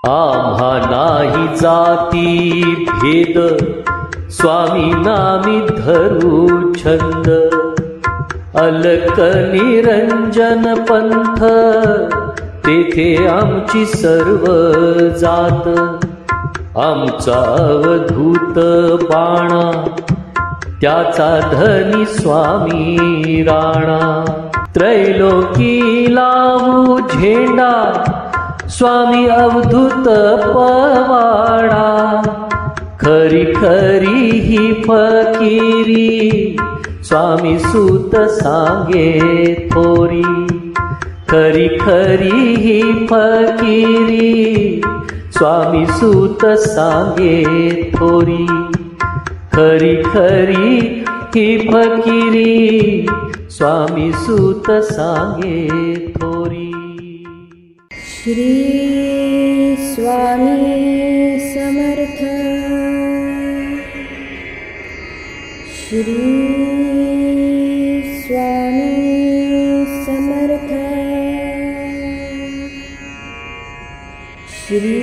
आम्हा नाही जाती भेद, स्वामी नामी धरू छंद. अलक निरंजन पंथ, तेथे आमची सर्व जात. आमचा अवधूत बाणा, त्याचा धनी स्वामी राणा. त्रैलोकी लावू झेंडा, स्वामी अवधूत पवाडा. खरी खरी ही फकिरी, स्वामी सूत सांगे थोरी. खरी खरी ही फकिरी, स्वामी सूत सांगे थोरी. खरी खरी ही फकिरी, स्वामी सूत सांगे थोरी. श्री स्वामी समर्थ. श्री स्वामी समर्थ. श्री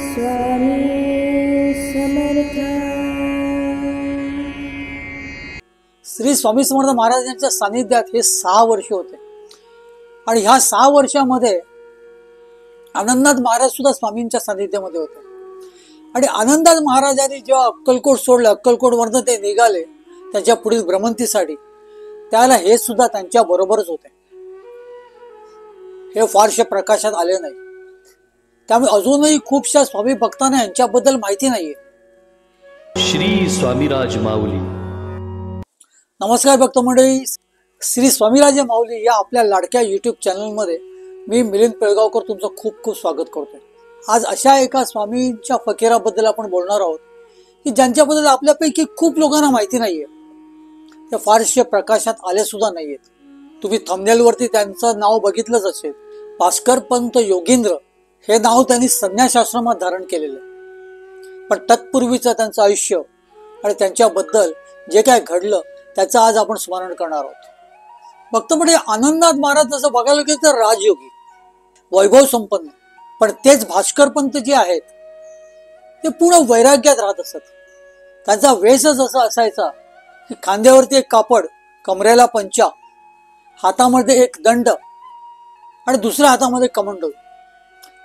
स्वामी समर्थ. श्री स्वामी समर्थ महाराजांच्या सानिध्यात हे 6 वर्ष होते आणि ह्या 6 वर्षामध्ये आनंदनाथ महाराज सुद्धा स्वामींच्या सानिध्यामध्ये होते. आणि आनंदनाथ महाराजांनी जेव्हा अक्कलकोट सोडलं, अक्कलकोटवरनं ते निघाले त्यांच्या पुढील भ्रमंतीसाठी, त्याला हे सुद्धा त्यांच्या बरोबरच होते. हे फारशे प्रकाशात आले नाही, त्यामुळे अजूनही खूपशा स्वामी भक्तांना यांच्याबद्दल माहिती नाहीये. श्री स्वामीराज माऊली. नमस्कार भक्त मंडळी, श्री स्वामीराज माऊली या आपल्या लाडक्या युट्यूब चॅनलमध्ये मी मिलिंद पेळगावकर तुमचं खूप खूप स्वागत करतोय. आज अशा एका स्वामींच्या फकीराबद्दल आपण बोलणार आहोत की ज्यांच्याबद्दल आपल्यापैकी खूप लोकांना माहिती नाहीये. ते फारसे प्रकाशात आले सुद्धा नाहीयेत. तुम्ही थंबनेलवरती त्यांचं नाव बघितलंच असेल. भास्कर पंत योगींद्र हे नाव त्यांनी संन्यासाश्रमात धारण केलेलं आहे. पण तत्पूर्वीचं त्यांचं आयुष्य आणि त्यांच्याबद्दल जे काय घडलं त्याचं आज आपण स्मरण करणार आहोत. फक्त म्हणजे आनंदनाथ महाराज जसं बघायला गेलं तर राजयोगी, वैभव संपन्न, पण तेच भास्कर पंत जे आहेत ते पूर्ण वैराग्यात राहत असत. त्यांचा वेशच असा असायचा की खांद्यावरती एक कापड, कमरेला पंचा, हातामध्ये एक दंड आणि दुसऱ्या हातामध्ये कमंडल.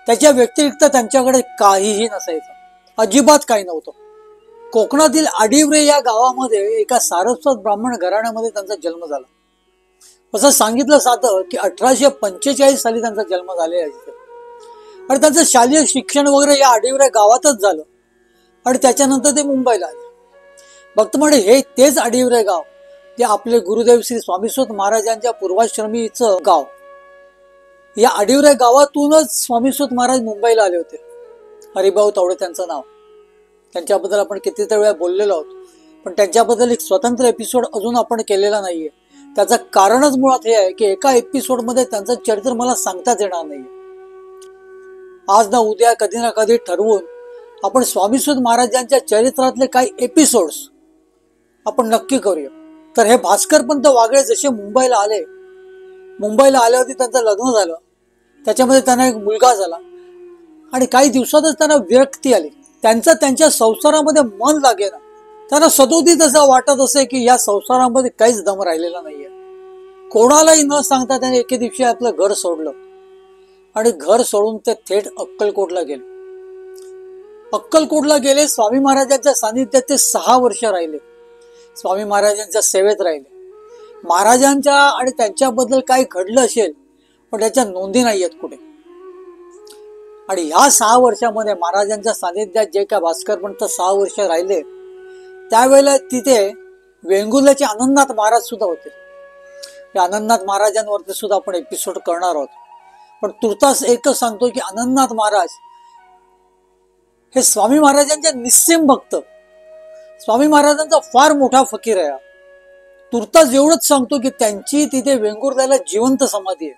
त्याच्या व्यतिरिक्त त्यांच्याकडे काहीही नसायचं, अजिबात काही नव्हतं. कोकणातील आडिवरे या गावामध्ये एका सारस्वत ब्राह्मण घराण्यामध्ये त्यांचा जन्म झाला. असं सांगितलं जातं की 1845 साली त्यांचा जन्म झालेला आहे. आणि त्यांचं शालेय शिक्षण वगैरे या आडिवरे गावातच झालं आणि त्याच्यानंतर ते मुंबईला आले. भक्त म्हणजे हे तेच आडिवरे गाव जे आपले गुरुदेव श्री स्वामीस्वत महाराजांच्या पूर्वाश्रमीचं गाव. या आडिवरे गावातूनच स्वामीस्वत महाराज मुंबईला आले होते. हरिभाऊ तावडे त्यांचं नाव. त्यांच्याबद्दल आपण कितीतरी वेळा बोललेलो आहोत, पण त्यांच्याबद्दल एक स्वतंत्र एपिसोड अजून आपण केलेला नाहीये. त्याचं कारणच मुळात हे आहे की एका एपिसोडमध्ये त्यांचं चरित्र मला सांगताच येणार नाहीये. आज ना उद्या कधी ना कधी ठरवून आपण स्वामीस्वत महाराजांच्या चरित्रातले काही एपिसोड्स आपण नक्की करूया. तर हे भास्कर पंत वागळे जसे मुंबईला आल्यावरती त्यांचं लग्न झालं. त्याच्यामध्ये त्यांना एक मुलगा झाला आणि काही दिवसातच त्यांना विरक्ती आली. त्यांच्या संसारामध्ये मन लागेना. त्यांना सदोदित असं वाटत असे की या संसारामध्ये काहीच दम राहिलेला नाहीये. कोणालाही न सांगता त्याने एके दिवशी आपलं घर सोडलं आणि घर सोडून ते थेट अक्कलकोटला गेले. स्वामी महाराजांच्या सानिध्यात ते 6 वर्ष राहिले. स्वामी महाराजांच्या सेवेत राहिले. महाराजांच्या आणि त्यांच्याबद्दल काही घडलं असेल पण त्याच्या नोंदी नाही आहेत कुठे. आणि ह्या 6 वर्षामध्ये महाराजांच्या सानिध्यात जे काय भास्कर पंत 6 वर्ष राहिले त्यावेळेला तिथे वेंगुर्ल्याचे आनंदनाथ महाराज सुद्धा होते. या आनंदनाथ महाराजांवरती सुद्धा आपण एपिसोड करणार आहोत. पण तुर्तास एकच सांगतो की आनंदनाथ महाराज हे स्वामी महाराजांचे निस्सीम भक्त, स्वामी महाराजांचा फार मोठा फकीर आहे. तुर्तास एवढंच सांगतो की त्यांची तिथे वेंगुर्ल्याला जिवंत समाधी आहे.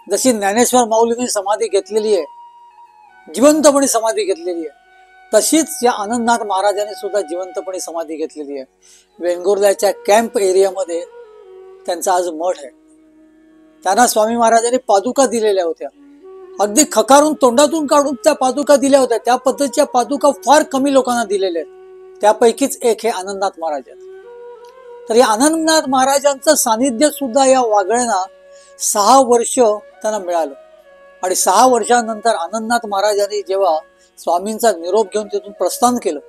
जशी ज्ञानेश्वर माऊलींनी समाधी घेतलेली आहे, जिवंतपणे समाधी घेतलेली आहे, तशीच या आनंदनाथ महाराजांनी सुद्धा जिवंतपणे समाधी घेतलेली आहे. वेंगुर्ल्याच्या कॅम्प एरियामध्ये त्यांचा आज मठ आहे. त्यांना स्वामी महाराजांनी पादुका दिलेल्या होत्या अगदी खकारून तोंडातून काढून त्या पादुका दिल्या होत्या. त्या पद्धतीच्या पादुका फार कमी लोकांना दिलेल्या आहेत. त्यापैकीच एक हे आनंदनाथ महाराज आहेत. तर या आनंदनाथ महाराजांचं सानिध्य सुद्धा या वागळ्यांना 6 वर्ष त्यांना मिळालं. आणि 6 वर्षानंतर आनंदनाथ महाराजांनी जेव्हा स्वामींचा निरोप घेऊन तिथून प्रस्थान केलं,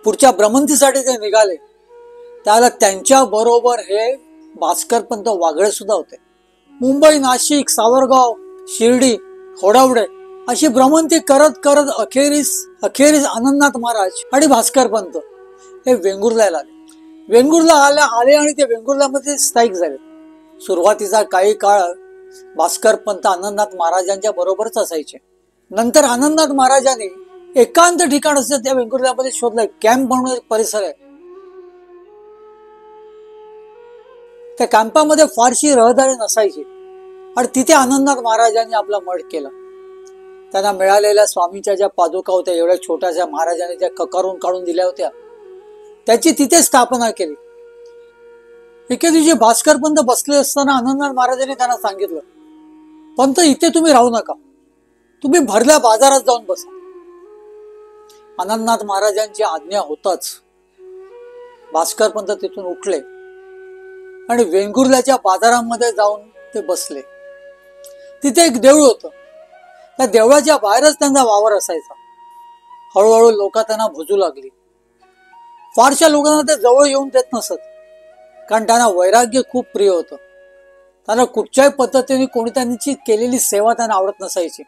पुढच्या भ्रमंतीसाठी ते निघाले, त्याला त्यांच्या बरोबर हे भास्करपंत वागळे सुद्धा होते. मुंबई, नाशिक, सावरगाव, शिर्डी, खोडावडे अशी भ्रमंती करत करत अखेरीस आनंदनाथ महाराज आणि भास्करपंत हे वेंगुर्ल्याला आले. वेंगुर्ला आले आणि ते वेंगुर्ल्यामध्ये स्थायिक झाले. सुरुवातीचा काही काळ भास्करपंत आनंदनाथ महाराजांच्या बरोबरच असायचे. नंतर आनंदनाथ महाराजांनी एकांत ठिकाण असं त्या वेंगुर्ल्यामध्ये शोधलंय. कॅम्प म्हणून एक परिसर आहे. त्या कॅम्पामध्ये फारशी रहदारी नसायची आणि तिथे आनंदनाथ महाराजांनी आपला मठ केला. त्यांना मिळालेल्या स्वामींच्या ज्या पादुका होत्या, एवढ्या छोट्याशा महाराजांनी त्या ककारून काढून दिल्या होत्या, त्याची तिथे स्थापना केली. एके दिवशी भास्करपंत बसले असताना आनंदनाथ महाराजांनी त्यांना सांगितलं, पंत इथे तुम्ही राहू नका, तुम्ही भरल्या बाजारात जाऊन बसा. आनंदनाथ महाराजांची आज्ञा होताच भास्करपंत तिथून उठले आणि वेंगुर्ल्याच्या बाजारामध्ये जाऊन ते बसले. तिथे एक देऊळ होतं. त्या देवळाच्या बाहेरच त्यांचा वावर असायचा. हळूहळू लोक त्यांना भुजू लागली. फारशा लोकांना ते जवळ येऊन देत नसत, कारण त्यांना वैराग्य खूप प्रिय होतं. त्यांना कुठच्याही पद्धतीने कोणी त्यांची केलेली सेवा त्यांना आवडत नसायची.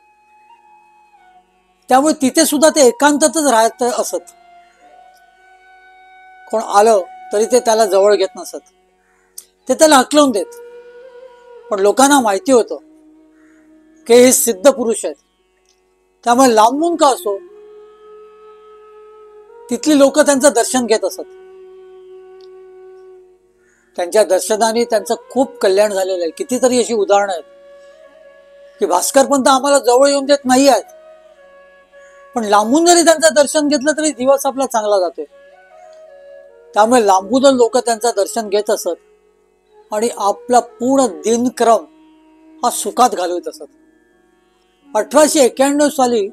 त्यामुळे तिथे सुद्धा ते एकांतातच राहत असत. कोण आलं तरी ते त्याला जवळ घेत नसत, ते त्याला हकलवून देत. पण लोकांना माहिती होतं की हे सिद्ध पुरुष आहेत, त्यामुळे लांबून का असो तिथली लोक त्यांचं दर्शन घेत असत. त्यांच्या दर्शनाने त्यांचं खूप कल्याण झालेलं आहे. कितीतरी अशी उदाहरणं आहेत की भास्करपंत आम्हाला जवळ येऊन देत नाही आहेत, पण लांबून जरी त्यांचं दर्शन घेतलं तरी दिवस आपला चांगला जातोय. त्यामुळे लांबूनच लोक त्यांचं दर्शन घेत असत आणि आपला पूर्ण दिनक्रम हा सुखात घालवत असत. 1891 साली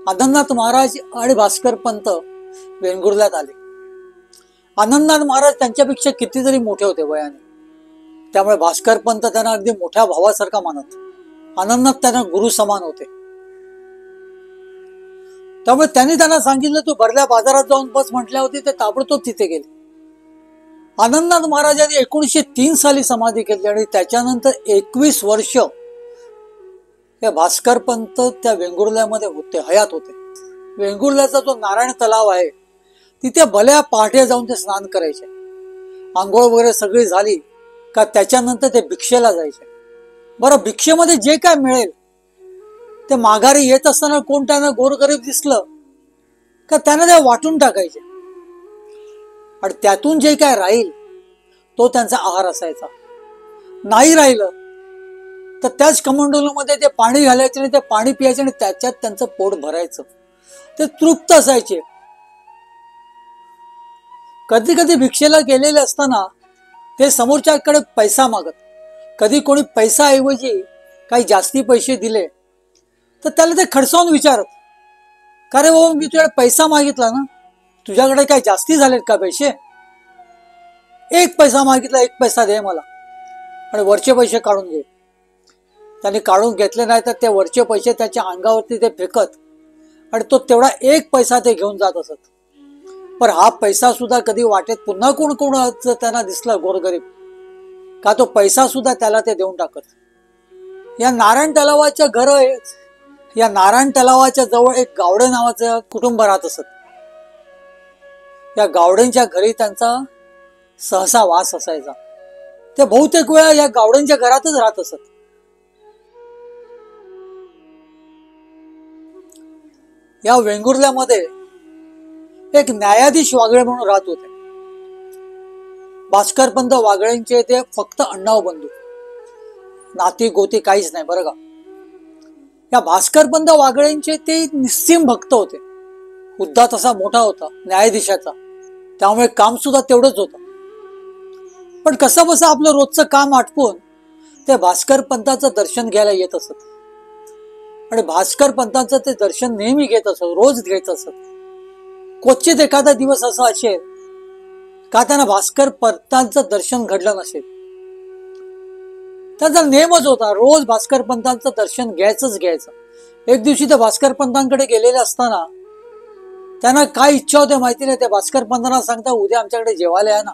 आनंदनाथ महाराज आणि भास्करपंत वेंगुर्ल्यात आले. आनंदनाथ महाराज त्यांच्यापेक्षा कितीतरी मोठे होते वयाने, त्यामुळे भास्करपंत त्यांना अगदी मोठ्या भावासारखा मानत. आनंदनाथ त्यांना गुरु समान होते. त्यामुळे त्यांनी त्यांना सांगितलं तू भरल्या बाजारात जाऊन बस म्हटल्या होती, ते ताबडतोब तिथे गेले. आनंदनाथ महाराजांनी 1903 साली समाधी घेतली आणि त्याच्यानंतर 21 वर्ष हे भास्करपंत त्या वेंगुर्ल्यामध्ये होते, हयात होते. वेंगुर्ल्याचा जो नारायण तलाव आहे तिथे भल्या पहाटे जाऊन ते स्नान करायचे. आंघोळ वगैरे सगळी झाली का त्याच्यानंतर ते भिक्षेला जायचे. बरं, भिक्षेमध्ये जे काय मिळेल ते माघारी येत असताना कोण त्यांना गोरगरीब दिसलं का त्यांना ते वाटून टाकायचे आणि त्यातून जे काय राहील तो त्यांचा आहार असायचा. नाही राहिलं तर त्याच कमंडलूमध्ये ते पाणी घालायचे आणि ते पाणी पियायचे आणि त्याच्यात त्यांचं पोट भरायचं. ते तृप्त असायचे. कधी कधी भिक्षेला गेलेले असताना ते समोरच्याकडे पैसा मागत. कधी कोणी पैसा ऐवजी काही जास्ती पैसे दिले तर त्याला ते खडसावून विचारत, का रे बाबा, मी तुझ्याकडे पैसा मागितला ना, तुझ्याकडे काय जास्ती झालेत का पैसे? 1 पैसा मागितला, 1 पैसा दे मला आणि वरचे पैसे काढून घे. त्याने काढून घेतले नाही तर ते वरचे पैसे त्याच्या अंगावरती ते फेकत आणि तो तेवढा 1 पैसा ते घेऊन जात असत. पण हा पैसा सुद्धा कधी वाटेत पुन्हा कोण त्यांना दिसला गोरगरीब का तो पैसा सुद्धा त्याला ते देऊन टाकत. या नारायण तलावाच्या जवळ एक गावडे नावाचं कुटुंब राहत असत. या गावड्यांच्या घरी त्यांचा सहसा वास असायचा. ते बहुतेक वेळा या गावड्यांच्या घरातच राहत असत. या वेंगुर्ल्यामध्ये एक न्यायाधीश वागळे म्हणून राहत होते. भास्करपंत वागळेंचे ते फक्त अण्णाव बंधू, नाती गोती काहीच नाही बरं का. या भास्करपंत वागळेंचे ते निस्सीम भक्त होते. हुद्दा तसा मोठा होता न्यायाधीशाचा, त्यामुळे काम सुद्धा तेवढंच होतं. पण कसं बसं आपलं रोजचं काम आटपून ते भास्करपंताचं दर्शन घ्यायला येत असत. आणि भास्कर पंतांचं ते दर्शन नेहमी घेत असत, रोज घेत असत. क्वचित एखादा दिवस असा असेल का त्यांना भास्कर पंतांचं दर्शन घडलं नसेल. त्यांचा नेमच होता रोज भास्कर पंतांचं दर्शन घ्यायचं. एक दिवशी ते भास्कर पंतांकडे गेलेले असताना त्यांना काय इच्छा होते माहिती नाही. त्या भास्कर पंतांना सांगता, उद्या आमच्याकडे जेवायला या ना,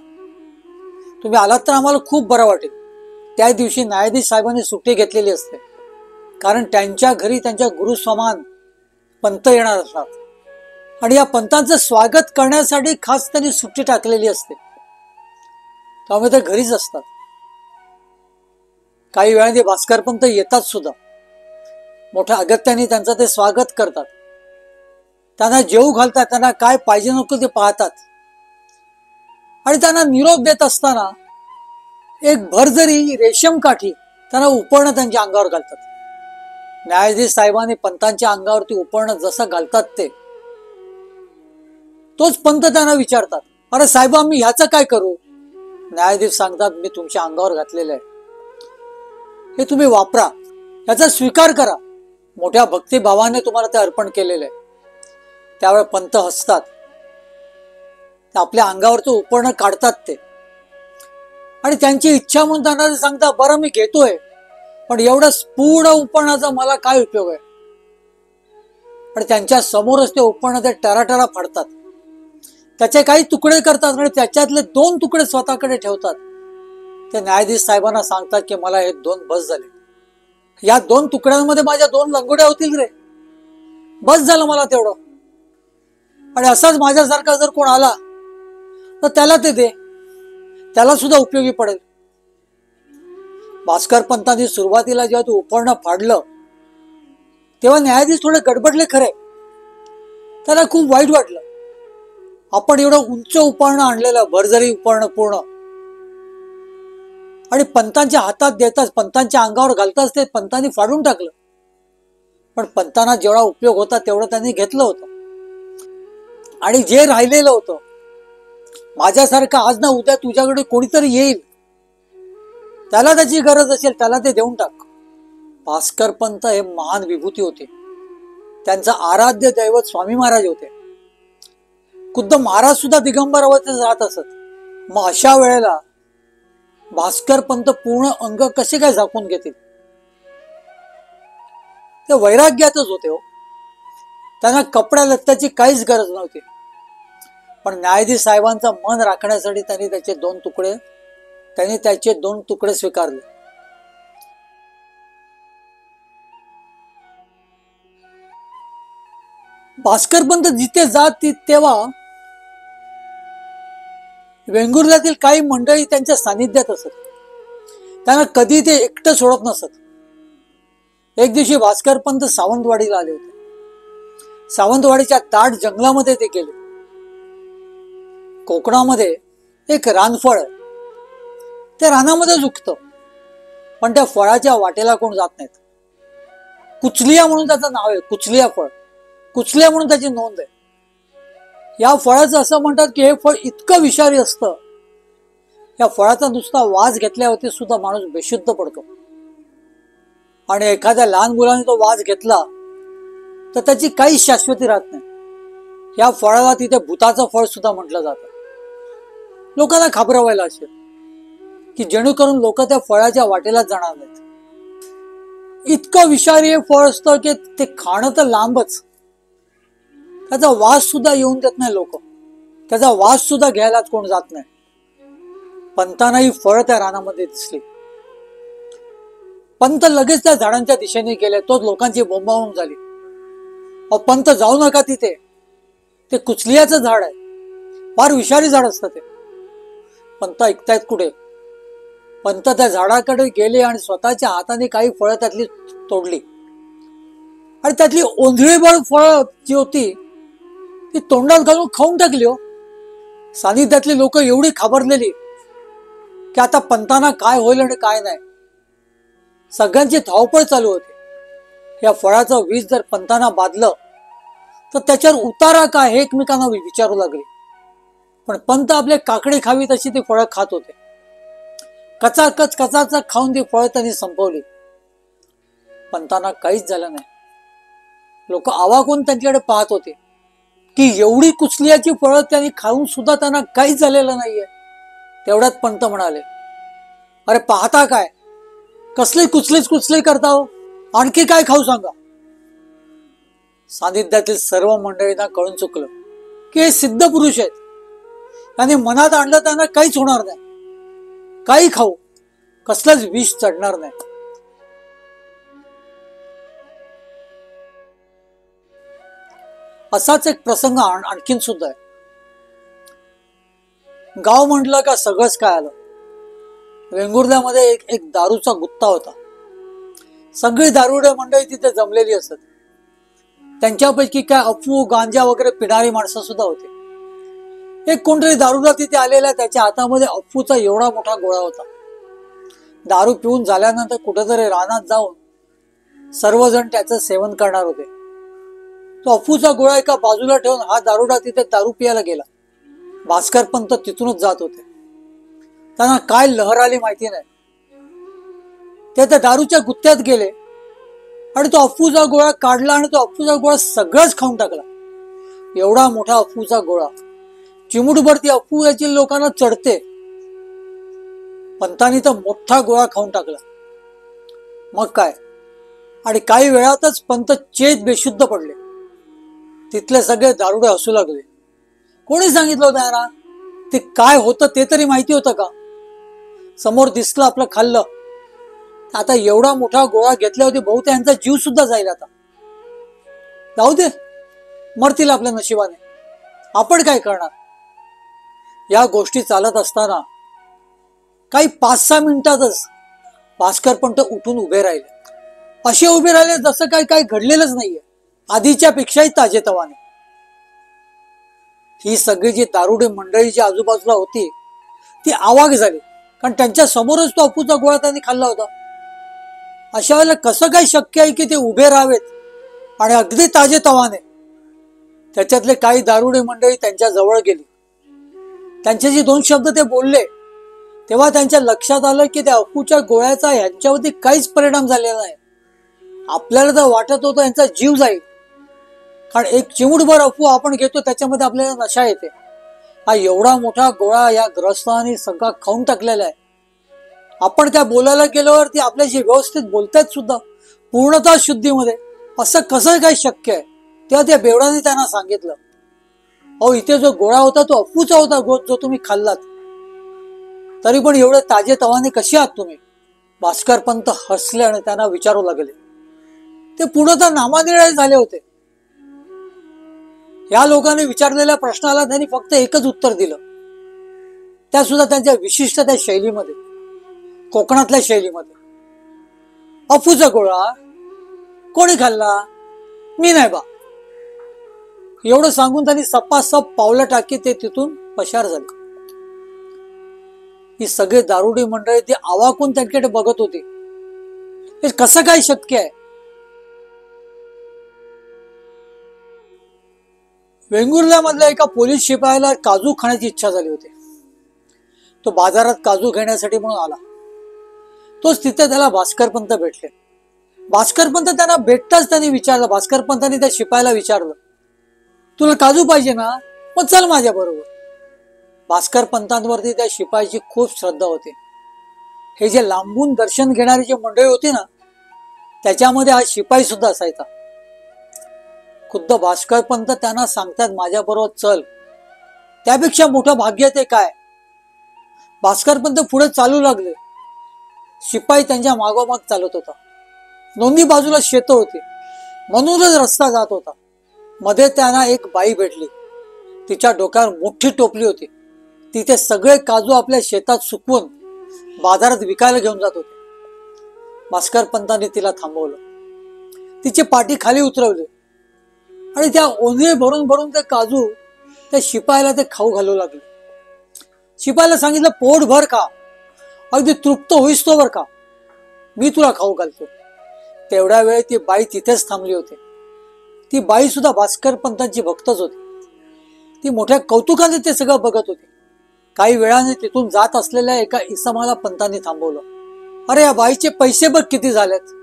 तुम्ही आलात तर आम्हाला खूप बरं वाटेल. त्या दिवशी न्यायाधीश साहेबांनी सुट्टी घेतलेली असते, कारण त्यांच्या घरी त्यांच्या गुरुसमान पंत येणार असतात आणि या पंतांचं स्वागत करण्यासाठी खास त्यांनी सुट्टी टाकलेली असते. त्यामुळे ते घरीच असतात. काही वेळा ते भास्कर पंत येतात सुद्धा. मोठ्या अगत्याने त्यांचं ते स्वागत करतात, त्यांना जेवू घालतात, त्यांना काय पाहिजे नको ते पाहतात. आणि त्यांना निरोप देत असताना एक भरजरी रेशम काठी त्यांना उपरणं त्यांच्या अंगावर घालतात. न्यायाधीश साहेबांनी पंतांच्या अंगावरती उपरणं जसं घालतात तोच पंत त्यांना विचारतात, अरे साहेब मी ह्याचं काय करू? न्यायाधीश सांगतात, मी तुमच्या अंगावर घातलेलं आहे, हे तुम्ही वापरा, याचा स्वीकार करा. मोठ्या भक्तिभावाने तुम्हाला ते अर्पण केलेलं आहे. त्यावेळी पंत हसतात, आपल्या अंगावरचं उपरणं काढतात ते आणि त्यांची इच्छा म्हणून त्यांना ते सांगतात, बरं मी घेतोय, पण एवढं पूर्ण उपरणाचा मला काय उपयोग आहे? आणि त्यांच्या समोरच ते उपरणं ते टराटरा फाडतात, त्याचे काही तुकडे करतात आणि त्याच्यातले 2 तुकडे स्वतःकडे ठेवतात. ते न्यायाधीश साहेबांना सांगतात की मला हे 2 बस झाले, या 2 तुकड्यांमध्ये माझ्या 2 लंगोड्या होतील रे, बस झालं मला तेवढं. आणि असाच माझ्यासारखा जर कोण आला तर त्याला ते दे, त्याला सुद्धा उपयोगी पडेल. भास्कर पंतांनी सुरुवातीला जेव्हा ते उपरणं फाडलं तेव्हा न्यायाधीश थोडे गडबडले खरे. त्याला खूप वाईट वाटलं, आपण एवढं उंच उपरणं आणलेलं, भरजरी उपरणं पूर्ण, आणि पंतांच्या हातात देताच, पंतांच्या अंगावर घालताच ते पंतांनी फाडून टाकलं. पण पंतांना जेवढा उपयोग होता तेवढं त्यांनी घेतलं होतं. आणि जे राहिलेलं होतं, माझ्यासारखं आज ना उद्या तुझ्याकडे कोणीतरी येईल, त्याला त्याची गरज असेल त्याला ते देऊन टाक. भास्कर पंत हे महान विभूती होते. त्यांचं आराध्य दैवत स्वामी महाराज होते. खुद्द महाराज सुद्धा दिगंबर अवस्थेत राहत असत. मग अशा वेळेला भास्कर पंत पूर्ण अंग कसे काय झाकून घेतील? ते वैराग्यातच होते हो. त्यांना कपड्या लत्त्याची काहीच गरज नव्हती. पण न्यायाधीश साहेबांचं मन राखण्यासाठी त्यांनी त्याचे 2 तुकडे स्वीकारले. भास्कर पंत जिथे जात तेव्हा वेंगुर्ल्यातील काही मंडळी त्यांच्या सानिध्यात असत. त्यांना कधी ते एकटं सोडत नसत. एक दिवशी भास्कर पंत सावंतवाडीला आले होते. सावंतवाडीच्या दाट जंगलामध्ये ते गेले. कोकणामध्ये एक रानफळ आहे, ते रानामध्ये उगतं, पण त्या फळाच्या वाटेला कोण जात नाहीत. कुचलिया म्हणून त्याचं नाव आहे, कुचलिया फळ, कुचलिया म्हणून त्याची नोंद आहे. या फळाचं असं म्हणतात की हे फळ इतकं विषारी असतं, या फळाचा नुसता वास घेतल्यावरती सुद्धा माणूस बेशुद्ध पडतो. आणि एखाद्या लहान मुलाने तो वास घेतला तर त्याची काही शाश्वती राहत नाही. या फळाला तिथे भूताचं फळ सुद्धा म्हटलं जातं. लोकांना घाबरवायला असेल की जेणेकरून लोक त्या फळाच्या वाटेला जाणार नाहीत. इतकं विषारी हे फळ असतं की ते खाणं तर लांबच, त्याचा वास सुद्धा येऊन देत नाही लोक, त्याचा वास सुद्धा घ्यायलाच कोण जात नाही. पंतांना ही फळ त्या रानामध्ये दिसली. पंत लगेच त्या झाडांच्या दिशेने गेले. तोच लोकांची बोंबाबोंब झाली, पंत जाऊ नका तिथे, ते कुचलियाचं झाड आहे, फार विषारी झाड असतं ते. पंत ऐकतायत कुठे? पंत त्या झाडाकडे गेले आणि स्वतःच्या हाताने काही फळं त्यातली तोडली आणि त्यातली ओंधळीभर फळं जी होती ती तोंडात घालून खाऊन टाकली. हो, सानिध्यातली लोक एवढी घाबरलेली की आता पंतांना काय होईल आणि काय नाही. सगळ्यांची धावपळ चालू होती. या फळाचं विष जर पंतांना बाधलं तर त्याच्यावर उतारा काय हे एकमेकांना विचारू लागले. पण पंत आपले काकडी खावी तशी ती फळं खात होते. कचाकच खाऊन ती फळं त्यांनी संपवली. पंतांना काहीच झालं नाही. लोक आवाकून त्यांच्याकडे पाहत होते की एवढी कुचलियाची फळं त्यांनी खाऊन सुद्धा त्यांना काहीच झालेलं नाहीये. तेवढ्यात पंत म्हणाले, अरे पाहता काय, कसली कुचली करता हो, आणखी काय खाऊ सांगा. सानिध्यातील सर्व मंडळींना कळून चुकलं की हे सिद्ध पुरुष आहेत. त्यांनी मनात आणलं त्यांना काहीच होणार नाही, काही खाऊ, कसलंच विष चढणार नाही. असाच एक प्रसंग आणखीन सुद्धा आहे. गाव म्हटलं का सगळंच काय आलं. वेंगुर्ल्यामध्ये एक दारूचा गुत्ता होता. सगळी दारुडे मंडळी तिथे जमलेली असत. त्यांच्यापैकी काय अफू गांजा वगैरे पिणारी माणसं सुद्धा होते. एक कोणतरी दारुडा तिथे आलेला, त्याच्या हातामध्ये अफूचा एवढा मोठा गोळा होता. दारू पिऊन झाल्यानंतर कुठेतरी रानात जाऊन सर्वजण त्याचं सेवन करणार होते. तो अफूचा गोळा एका बाजूला ठेवून हा दारुडा तिथे दारू पियाला गेला. भास्कर पंत तिथूनच जात होते. त्यांना काय लहर आली माहिती नाही. ते त्या दारूच्या गुत्त्यात गेले आणि तो अफूचा गोळा काढला आणि तो अफूचा गोळा सगळंच खाऊन टाकला. एवढा मोठा अफूचा गोळा, चिमुटभर ती अफू याची लोकांना चढते. पंतांनी तर मोठा गोळा खाऊन टाकला. मग काय, आणि काही वेळातच पंत चेत बेशुद्ध पडले. तिथले सगळे दारुडे हसू लागले. कोणी सांगितलं होतं यांना? ते काय होतं ते तरी माहिती होतं का? समोर दिसलं आपलं खाल्लं. आता एवढा मोठा गोळा घेतल्या होती, बहुतेक यांचा जीव सुद्धा जाईल. आता जाऊ दे, मरतील आपल्या नशिबाने, आपण काय करणार. या गोष्टी चालत असताना काही 5-6 मिनिटातच भास्कर पंत उठून उभे राहिले. असे उभे राहिले जसं काही घडलेलंच नाहीये, आधीच्या पेक्षाही ताजेतवाने. ही सगळी जी दारुडे मंडळी जी आजूबाजूला होती ती आवाक झाली, कारण त्यांच्या समोरच तो अफूचा गोळा त्यांनी खाल्ला होता. अशा वेळेला कसं काय शक्य आहे की ते उभे राहावेत आणि अगदी ताजेतवाने. त्याच्यातले काही दारुडे मंडळी त्यांच्या जवळ गेली. त्यांचे जे 2 शब्द ते बोलले तेव्हा त्यांच्या लक्षात आलं की त्या अफूच्या गोळ्याचा ह्यांच्यावरती काहीच परिणाम झालेला नाही. आपल्याला तर वाटत होतं यांचा जीव जाईल, कारण एक चिमूटभर अफू आपण घेतो त्याच्यामध्ये आपल्याला नशा येते. हा एवढा मोठा गोळा या ग्रस्तांनी सगळा खाऊन टाकलेला आहे. आपण त्या बोलायला गेल्यावर ती आपल्याशी व्यवस्थित बोलतायत सुद्धा, पूर्णतः शुद्धीमध्ये. असं कसं काय शक्य आहे? तेव्हा त्या बेवड्याने त्यांना सांगितलं, अहो इथे जो गोळा होता तो अफूचा होता, जो तुम्ही खाल्लात. तरी पण एवढे ताजे तवाने कसे आहात तुम्ही? भास्कर पंत हसले आणि त्यांना विचारू लागले. ते पूर्णतः नामानिराळे झाले होते. या लोकांनी विचारलेल्या प्रश्नाला त्यांनी फक्त एकच उत्तर दिलं, त्या सुद्धा त्यांच्या विशिष्ट त्या शैलीमध्ये, कोकणातल्या शैलीमध्ये. अफूचा गोळा कोणी खाल्ला? मी नाही बा. एवढं सांगून त्यांनी सपासप पावलं टाकी ते तिथून पसार झाले. ही सगळे दारुडी मंडळी ती आवाकून त्यांच्याकडे बघत होती. हे कसं काय शक्य आहे? वेंगुर्ल्यामधल्या एका पोलीस शिपायाला काजू खाण्याची इच्छा झाली होती. तो बाजारात काजू घेण्यासाठी म्हणून आला. तोच तिथे त्याला भास्कर पंत भेटले. भास्कर पंत त्यांना भेटताच त्यांनी विचारलं, भास्कर पंतांनी त्या शिपायाला विचारलं, तुला काजू पाहिजे ना, मग चल माझ्या बरोबर. भास्कर पंतांवरती त्या शिपायाची खूप श्रद्धा होती. हे जे लांबून दर्शन घेणारी जी मंडळी होती ना, त्याच्यामध्ये हा शिपाई सुद्धा असायचा. खुद्द भास्कर पंत त्यांना सांगतात माझ्या बरोबर चल. त्यापेक्षा मोठं भाग्य ते काय. भास्कर पंत पुढे चालू लागले. शिपाई त्यांच्या मागोमाग चालत होता. दोन्ही बाजूला शेत होती, म्हणूनच रस्ता जात होता. मध्ये त्यांना एक बाई भेटली. तिच्या डोक्यावर मोठी टोपली होती. तिथे सगळे काजू आपल्या शेतात सुकवून बाजारात विकायला घेऊन जात होते. भास्कर पंतांनी तिला थांबवलं. तिची पाठी खाली उतरवली आणि त्या ओंजळी भरून भरून ते काजू त्या शिपायाला ते खाऊ घालू लागले. शिपायाला सांगितलं, पोट भर खा, अगदी तृप्त होईस तो बर का, मी तुला खाऊ घालतो. तेवढ्या वेळ ती बाई तिथेच थांबली होती. ती बाई सुद्धा भास्कर पंतांची भक्तच होती. ती मोठ्या कौतुकाने ते सगळं बघत होती. काही वेळाने तिथून जात असलेल्या एका इसमाला पंतांनी थांबवलं. अरे या बाईचे पैसे बघ किती झालेत,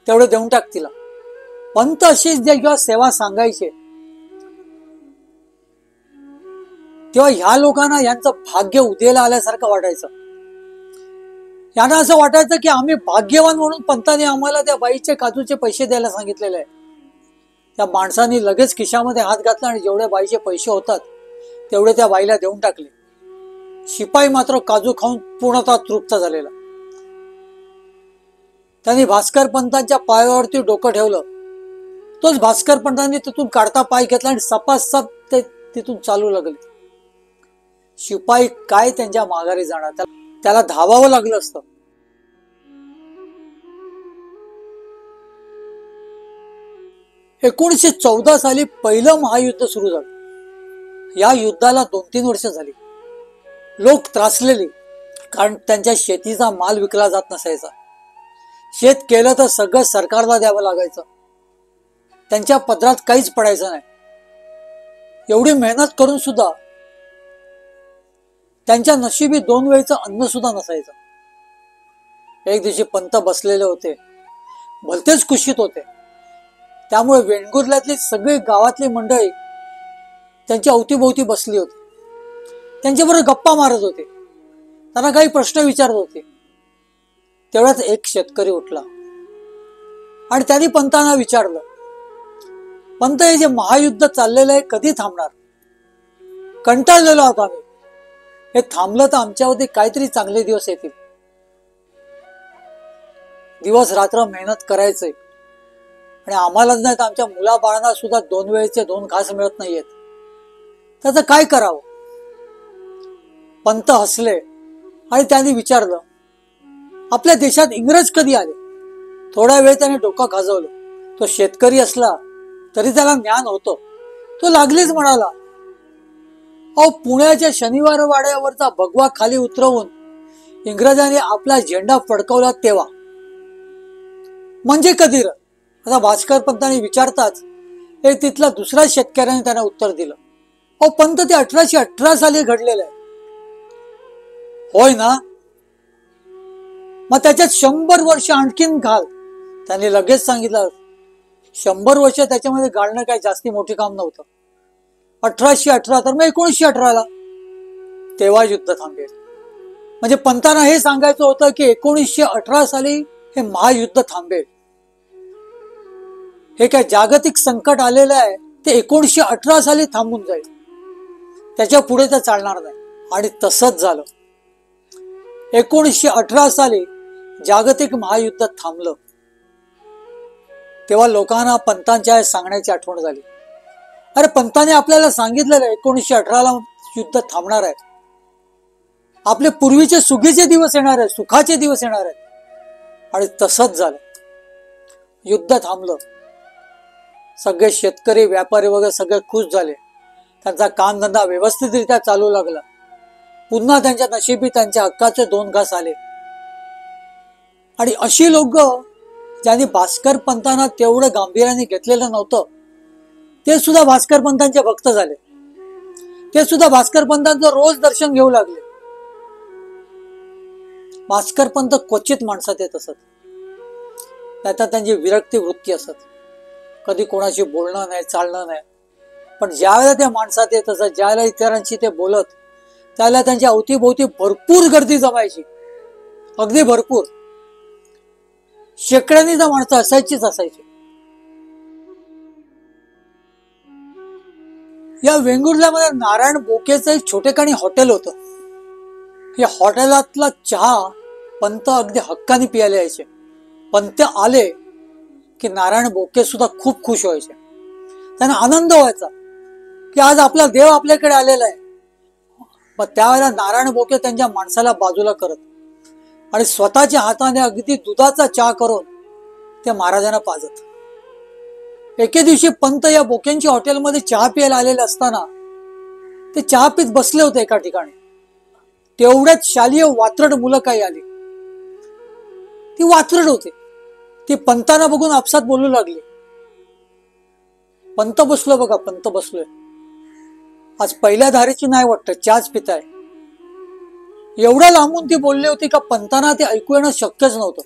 तेवढे देऊन टाक तिला. पंत अशी जेव्हा सेवा सांगायचे तेव्हा ह्या लोकांना यांचं भाग्य उदयाला आल्यासारखं वाटायचं. यांना असं वाटायचं की आम्ही भाग्यवान म्हणून पंताने आम्हाला त्या बाईचे काजूचे पैसे द्यायला सांगितलेले आहे. त्या माणसाने लगेच खिशामध्ये हात घातला आणि जेवढे बाईचे पैसे होतात तेवढे त्या बाईला देऊन टाकले. शिपाई मात्र काजू खाऊन पूर्णतः तृप्त झालेला. त्यांनी भास्कर पंतांच्या पायावरती डोकं ठेवलं. तोच भास्कर पंतांनी तिथून काढता पाय घेतला आणि सपासप ते तिथून चालू लागले. शिपाई काय त्यांच्या माघारी जाणार, त्याला धावावं लागलं असतं. एकोणीसशे 14 साली पहिलं महायुद्ध सुरू झालं. या युद्धाला 2-3 वर्ष झाली. लोक त्रासलेले, कारण त्यांच्या शेतीचा माल विकला जात नसायचा. शेत केलं तर सगळं सरकारला द्यावं लागायचं. त्यांच्या पदरात काहीच पडायचं नाही. एवढी मेहनत करून सुद्धा त्यांच्या नशिबी 2 वेळचं अन्न सुद्धा नसायचं. एक दिवशी पंत बसलेले होते, भलतेच खुशीत होते. त्यामुळे वेंगुर्ल्यातली सगळी गावातली मंडळी त्यांच्या अवतीभोवती बसली होती. त्यांच्याबरोबर गप्पा मारत होते, त्यांना काही प्रश्न विचारत होते. तेवढ्याच एक शेतकरी उठला आणि त्यांनी पंतांना विचारलं, पंत, हे जे महायुद्ध चाललेलं आहे कधी थांबणार? कंटाळलेलो आहोत आम्ही. हे थांबलं तर आमच्यावरती काहीतरी चांगले दिवस येतील. दिवस रात्र मेहनत करायचंय आणि आम्हालाच नाही तर आमच्या मुलाबाळांना सुद्धा 2 वेळचे 2 घास मिळत नाहीयेत. त्याचं काय करावं? पंत हसले आणि त्यांनी विचारलं, आपल्या देशात इंग्रज कधी आले? थोडा वेळ त्याने डोकं गाजवलं. तो शेतकरी असला तरी त्याला ज्ञान होतं. तो लागलीच म्हणाला, अहो, पुण्याच्या शनिवार वाड्यावरचा भगवा खाली उतरवून इंग्रजांनी आपला झेंडा फडकवला तेव्हा. म्हणजे कधी र? आता भास्कर पंतांनी विचारताच एक तिथला दुसऱ्या शेतकऱ्याने त्यांना उत्तर दिलं, अहो पंत, ते 1818 साली घडलेलं आहे. होय ना? मग त्याच्यात 100 वर्ष आणखीन घाल. त्यांनी लगेच सांगितलं, 100 वर्ष त्याच्यामध्ये घालणं काही जास्ती मोठी काम नव्हतं. 1818 तर मग 1918ला तेव्हा युद्ध थांबेल. म्हणजे पंतांना हे सांगायचं होतं की 1918 साली हे महायुद्ध थांबेल. हे काय जागतिक संकट आलेलं आहे ते 1918 साली थांबून जाईल. त्याच्या पुढे तर चालणार नाही. आणि तसंच झालं. 1918 साली जागतिक महायुद्ध थांबलं. तेव्हा लोकांना पंतांच्या सांगण्याची आठवण झाली. अरे, पंतांनी आपल्याला सांगितलेलं 1918ला युद्ध थांबणार आहे. आपले पूर्वीचे सुगीचे दिवस येणार आहेत, सुखाचे दिवस येणार आहेत. आणि तसंच झालं. युद्ध थांबलं. सगळे शेतकरी, व्यापारी वगैरे सगळे खुश झाले. त्यांचा कामधंदा व्यवस्थितरित्या चालू लागला. पुन्हा त्यांच्या नशिबी त्यांच्या हक्काचे 2 घास आले. आणि अशी लोक ज्यांनी भास्कर पंतांना तेवढं गांभीर्याने घेतलेलं नव्हतं ते सुद्धा भास्कर पंतांचे भक्त झाले. ते सुद्धा भास्कर पंतांचं रोज दर्शन घेऊ लागले. भास्कर पंत क्वचित माणसात येत असत. त्यात त्यांची विरक्ती वृत्ती असत. कधी कोणाशी बोलणं नाही, चालणं नाही. पण ज्यावेळेला त्या माणसात येत असत, ज्यावेळेला इतरांशी ते बोलत, त्याला त्यांच्या अवतीभोवती भरपूर गर्दी जमायची. अगदी भरपूर. शेकड्यांनी तर माणसं असायचीच असायची. या वेंगुर्ल्यामध्ये नारायण बोकेचं एक छोटेखानी हॉटेल होतं. या हॉटेलातला चहा पंत अगदी हक्काने प्यायला यायचे. पंत आले की नारायण बोके सुद्धा खूप खुश व्हायचे. त्यांना आनंद व्हायचा की आज आपला देव आपल्याकडे आलेला आहे. मग त्यावेळेला नारायण बोके त्यांच्या माणसाला बाजूला करत आणि स्वतःच्या हाताने अगदी दुधाचा चहा करून ते महाराजांना पाजत. एके दिवशी पंत या बोक्यांच्या हॉटेलमध्ये चहा प्यायला आलेले असताना ते चहा पीत बसले होते एका ठिकाणी. तेवढ्यात शालेय वात्रट मुलं काही आली. ती वात्रट होते. ती पंतांना बघून आपसात बोलू लागली, पंत बसलो बघा, पंत बसलोय. आज पहिल्या धारेची नाही वाटतं, चहाच पिताय. एवढ्या लांबून ती बोलली होती का पंतांना ते ऐकू येणं शक्यच नव्हतं.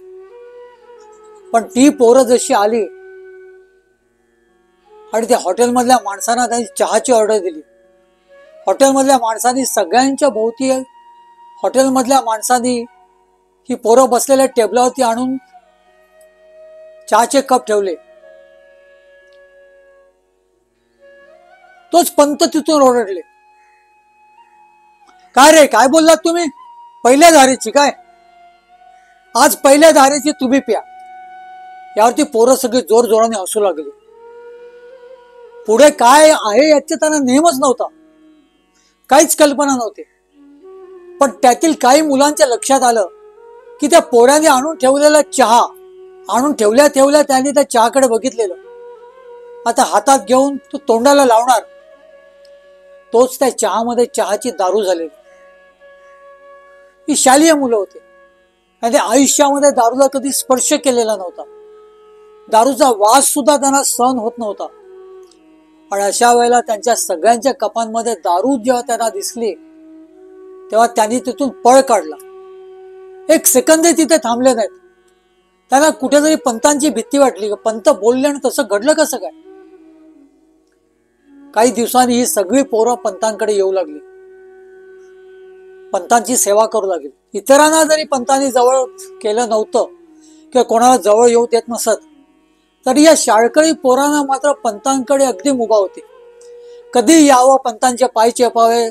पण ती पोरं जशी आली आणि त्या हॉटेलमधल्या माणसांना त्यांनी चहाची ऑर्डर दिली. हॉटेलमधल्या माणसांनी सगळ्यांच्या भोवती हॉटेलमधल्या माणसांनी ही पोरं बसलेल्या टेबलावरती आणून चहाचे कप ठेवले. तोच पंत तिथून ओरडले, काय रे, काय बोललात तुम्ही? पहिल्या धारेची काय? आज पहिल्या धारेची तुम्ही प्या. यावरती पोरं सगळी जोर जोराने हसू लागली. पुढे काय आहे याचे त्यांना नेमच नव्हता, काहीच कल्पना नव्हती. पण त्यातील काही मुलांच्या लक्षात आलं की त्या पोराने आणून ठेवलेला चहा आणून ठेवल्या ठेवल्या त्यांनी त्या चहाकडे बघितलेलं. आता हातात घेऊन तो तोंडाला लावणार, तोच त्या चहामध्ये चहाची दारू झालेली. ही शालेय मुलं होते आणि आयुष्यामध्ये दारूला कधी स्पर्श केलेला नव्हता. दारूचा वास सुद्धा त्यांना सहन होत नव्हता. आणि अशा वेळेला त्यांच्या सगळ्यांच्या कपांमध्ये दारू जेव्हा त्यांना दिसली तेव्हा त्यांनी तिथून पळ काढला. एक सेकंदही तिथे थांबले नाहीत. त्यांना कुठेतरी पंतांची भीती वाटली. पंत बोलले आणि तसं घडलं कसं काय? काही दिवसांनी ही सगळी पोरं पंतांकडे येऊ लागली, पंतांची सेवा करू लागली. इतरांना जरी पंतांनी जवळ केलं नव्हतं किंवा कोणाला जवळ येऊ देत नसत, तरी या शाळकरी पोरांना मात्र पंतांकडे अगदी मुभा होती. कधी यावं पंतांचे पाय चेपावे,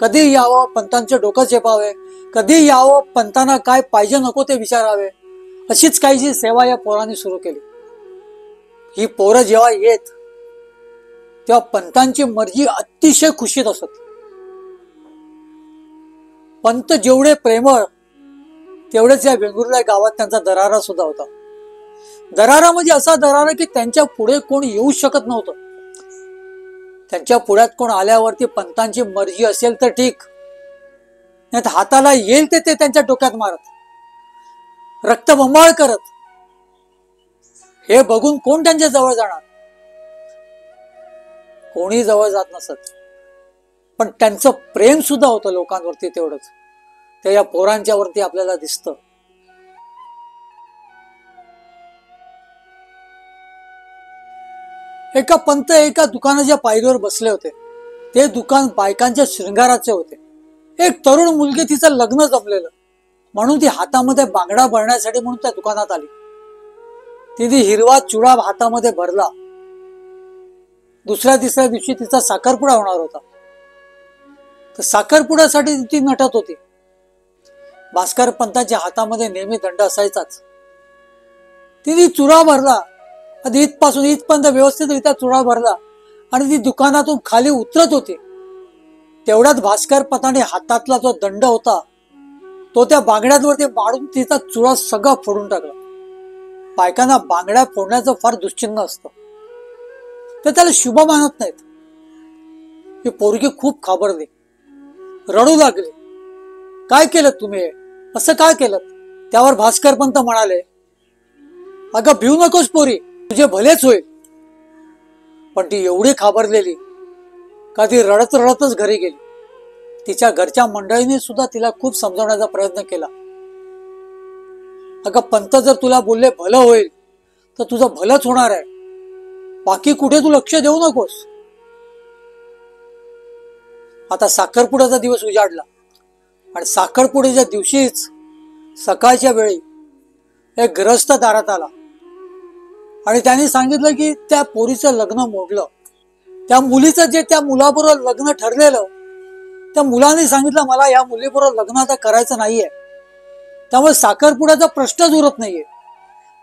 कधी यावं पंतांचे डोकं चेपावे, कधी यावं पंतांना काय पाहिजे नको ते विचारावे. अशीच काहीशी सेवा या पोरांनी सुरू केली. ही पोरं जेव्हा येत तेव्हा पंतांची मर्जी अतिशय खुशीत असत. पंत जेवढे प्रेमळ तेवढेच या वेंगुर्ला गावात त्यांचा दरारा सुद्धा होता. दरारा म्हणजे असा दरारा की त्यांच्या पुढे कोण येऊ शकत नव्हतं. त्यांच्या पुढ्यात कोण आल्यावरती पंतांची मर्जी असेल तर ठीक, नाही हाताला येईल ते त्यांच्या डोक्यात मारत, रक्तबंबाळ करत. हे बघून कोण त्यांच्या जवळ जाणार? कोणी जवळ जात नसत. पण त्यांचं प्रेम सुद्धा होतं लोकांवरती तेवढंच. ते या पोरांच्या वरती आपल्याला दिसतं. एका पंत एका दुकानाच्या पायरीवर बसले होते. ते दुकान बायकांच्या शृंगाराचे होते. एक तरुण मुलगी, तिचं लग्न जमलेलं, म्हणून ती हातामध्ये बांगडा भरण्यासाठी म्हणून त्या दुकानात आली. तिने हिरवा चुडा हातामध्ये भरला. दुसऱ्या तिसऱ्या दिवशी तिचा साखरपुडा होणार होता. तर साखरपुड्यासाठी ती नटत होती. भास्कर पंतांच्या हातामध्ये नेहमी दंड असायचाच. तिने चुडा भरला, आधी इथपासून इथपर्यंत व्यवस्थितरित्या चुडा भरला आणि ती दुकानातून खाली उतरत होती. तेवढ्यात भास्कर पंतांनी हातातला जो दंड होता तो त्या बांगड्यांवरती मारून तिचा चुडा सगळा फोडून टाकला. बायकांना बांगड्या फोडण्याचं फार दुश्चिन्ह असतं, तर त्याला शुभ मानत नाहीत. ही पोरगी खूप घाबरली, रडू लागली. काय केलं तुम्ही? असं काय केलं? त्यावर भास्कर पंत म्हणाले, अगं भिऊ नकोस पोरी, तुझे भलेच होईल. पण ती एवढी घाबरलेली का ती रडत रडतच घरी गेली. तिच्या घरच्या मंडळीने सुद्धा तिला खूप समजवण्याचा प्रयत्न केला. अगं पंत जर तुला बोलले भलं होईल तर तुझं भलंच होणार आहे, बाकी कुठे तू लक्ष देऊ नकोस. आता साखरपुड्याचा दिवस उजाडला आणि साखरपुड्याच्या दिवशीच सकाळच्या वेळी एक गृहस्थ दारात आला आणि त्यांनी सांगितलं की त्या पोरीचं लग्न मोडलं. त्या मुलीचं जे त्या मुलाबरोबर लग्न ठरलेलं, त्या मुलाने सांगितलं मला या मुलीबरोबर लग्न आता करायचं नाहीये, त्यामुळे साखरपुड्याचा प्रश्नच उरत नाहीये.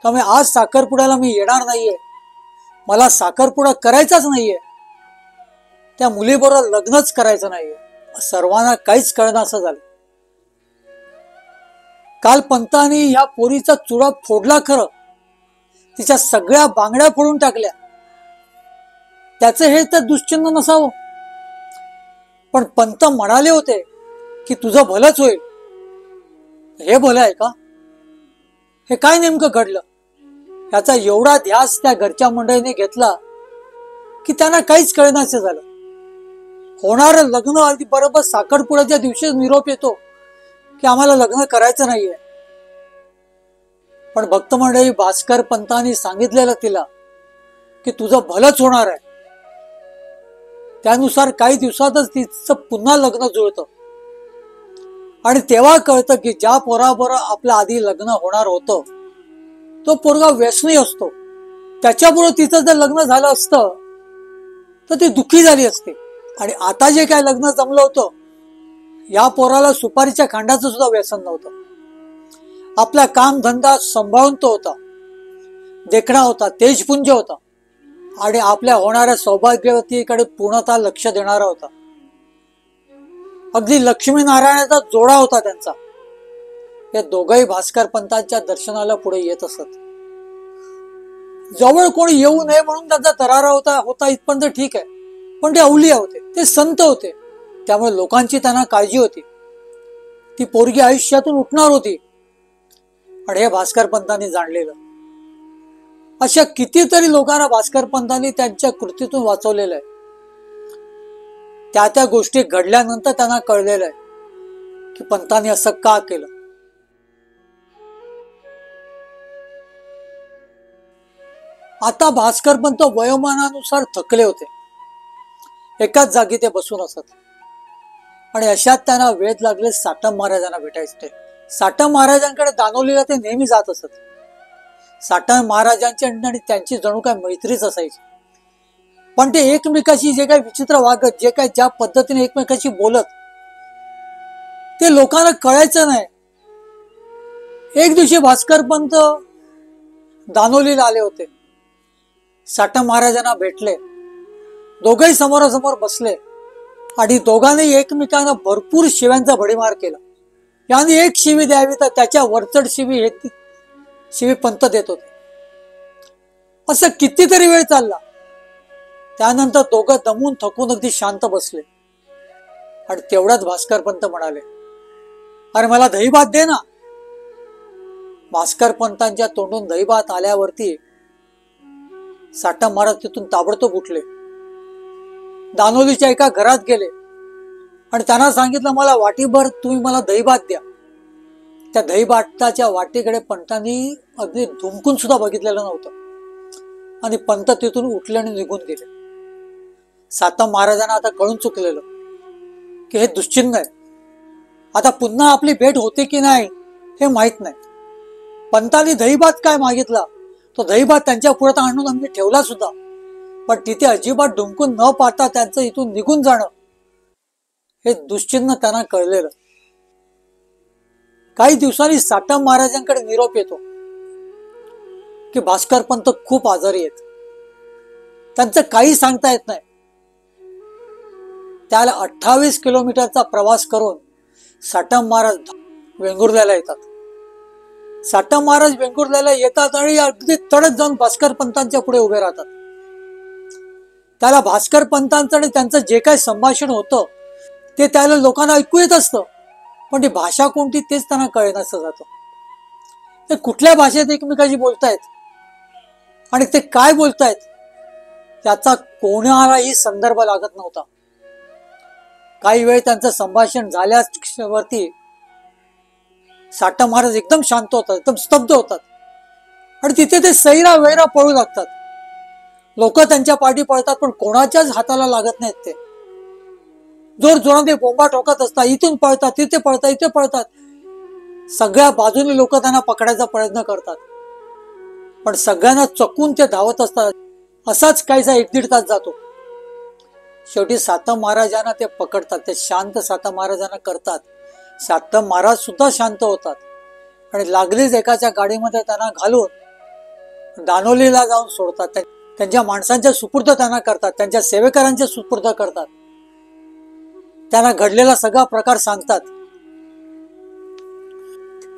त्यामुळे आज साखरपुड्याला मी येणार नाहीये, मला साखरपुडा करायचाच नाहीये, त्या मुलीबरोबर लग्नच करायचं नाहीये. सर्वांना काहीच कळना असं झालं. काल पंतांनी ह्या पोरीचा चुडा फोडला खरं, तिच्या सगळ्या बांगड्या फोडून टाकल्या, त्याचं हे तर दुश्चिन्ह नसावं. पण पंत म्हणाले होते की तुझं भलंच होईल. हे भलं आहे का? हे काय नेमकं घडलं? याचा एवढा ध्यास त्या घरच्या मंडळीने घेतला की त्यांना काहीच कळेनासे झालं. होणारं लग्न अगदी बरोबर साखरपुड्याच्या दिवशी निरोप येतो की आम्हाला लग्न करायचं नाहीये. पण भक्त मंडळी भास्कर पंतांनी सांगितलेलं तिला की तुझं भलंच होणार आहे, त्यानुसार काही दिवसातच तिचं पुन्हा लग्न जुळतं आणि तेव्हा कळतं की ज्या पोराबरोबर आपलं आधी लग्न होणार होतं तो पोरगा व्यसनी असतो. त्याच्याबरोबर तिचं जर लग्न झालं असतं तर ती दुःखी झाली असते. आणि आता जे काय लग्न जमलं होतं या पोराला सुपारीच्या खांडाचं सुद्धा व्यसन नव्हतं. आपला काम धंदा सांभाळून तो होता, देखणा होता, तेजपुंज होता आणि आपल्या होणाऱ्या सौभाग्यवतीकडे पूर्णतः लक्ष देणारा होता. अगदी लक्ष्मीनारायणाचा जोडा होता त्यांचा. हे दोघंही भास्कर पंतांच्या दर्शनाला पुढे येत असत. जवळ कोणी येऊ नये म्हणून त्यांचा तरारा होता इथपर्यंत ठीक आहे, पण ते अवलिया होते, ते संत होते, त्यामुळे लोकांची त्यांना काळजी होती. ती पोरगी आयुष्यातून उठणार होती आणि हे भास्कर पंतांनी जाणलेलं. अशा कितीतरी लोकांना भास्कर पंतांनी त्यांच्या कृतीतून वाचवलेलं आहे. त्या गोष्टी घडल्यानंतर त्यांना कळलेलं आहे की पंतांनी असं का केलं. आता भास्कर पंत वयोमानानुसार थकले होते. एकाच जागी ते बसून असत आणि अशात त्यांना वेध लागले साटम महाराजांना भेटायचे. साटम महाराजांकडे दानोलीला ते नेहमी जात असत. साटम महाराजांची आणि त्यांची जणू काय मैत्रीच असायची. पण ते एकमेकाशी जे काही विचित्र वागत, जे काही ज्या पद्धतीने एकमेकाशी बोलत, ते लोकांना कळायचं नाही. एक दिवशी भास्कर पंत दानोलीला आले होते. साटम महाराजांना भेटले. दोघंही समोरासमोर बसले आणि दोघांनी एकमेकांना भरपूर शिव्यांचा भडीमार केला. यांनी एक शिवी द्यावी तर त्याच्या वरचढ शिवी पंत देत होते. असं कितीतरी वेळ चालला. त्यानंतर दोघं दमून थकून अगदी शांत बसले आणि तेवढ्यात भास्कर पंत म्हणाले, अरे मला दहीभात दे ना. भास्कर पंतांच्या तोंडून दहीभात आल्यावरती साटम महाराज तिथून ताबडतोब उठले. दानोलीच्या एका घरात गेले आणि त्यांना सांगितलं, मला वाटीभर तुम्ही मला दहीभात द्या. त्या दहीभाताच्या वाटीकडे पंतांनी अगदी धुमकून सुद्धा बघितलेलं नव्हतं आणि पंत तिथून उठले आणि निघून गेले. साटम महाराजांना आता कळून चुकलेलं की हे दुश्चिन्ह आहे. आता पुन्हा आपली भेट होते की नाही हे माहित नाही. पंतांनी दहीभात काय मागितला तो दहीभात त्यांच्या पुढे आणून आम्ही ठेवला सुद्धा, पण तिथे अजिबात डुंकून न पाहता त्यांचं इथून निघून जाणं हे दुश्चिन्ह त्यांना कळलेलं. काही दिवसांनी साटम महाराजांकडे निरोप येतो की भास्कर पंत खूप आजारी आहेत, त्यांचं काही सांगता येत नाही. त्याला 28 किलोमीटरचा प्रवास करून साटम महाराज वेंगुर्ल्याला येतात. साटम महाराज वेंगुर्ल्याला येतात आणि अगदी तडक जाऊन भास्कर पंतांच्या पुढे उभे राहतात. त्याला भास्कर पंतांचं आणि त्यांचं जे काही संभाषण होतं ते त्याला लोकांना ऐकू येत असतं, पण ती भाषा कोणती तेच त्यांना कळेनासं जातं. ते कुठल्या भाषेत एकमेकाशी बोलतायत आणि ते काय बोलतायत त्याचा कोणालाही संदर्भ लागत नव्हता. काही वेळ त्यांचं संभाषण झाल्यावरती साटम महाराज एकदम शांत होतात, एकदम स्तब्ध होतात आणि तिथे ते सैरा वैरा पळू लागतात. लोक त्यांच्या पाठी पळतात पण कोणाच्याच हाताला लागत नाहीत. ते जोर जोराने बोंबा ठोकत असतात, इथून पळतात, तिथे पळतात, इथे पळतात. सगळ्या बाजूने लोक त्यांना पकडायचा प्रयत्न करतात, पण सगळ्यांना चकून ते धावत असतात. असाच काहीसा 1-1.5 तास जातो. शेवटी साटम महाराजांना ते पकडतात. ते शांत साटम महाराजांना करतात. साटम महाराज सुद्धा शांत होतात आणि लागलीच एकाच्या गाडीमध्ये त्यांना घालून दानोलीला जाऊन सोडतात. त्यांच्या माणसांच्या सुपूर्द त्यांना करतात, त्यांच्या सेवेकरांच्या सुपूर्द करतात. त्यांना घडलेला सगळा प्रकार सांगतात.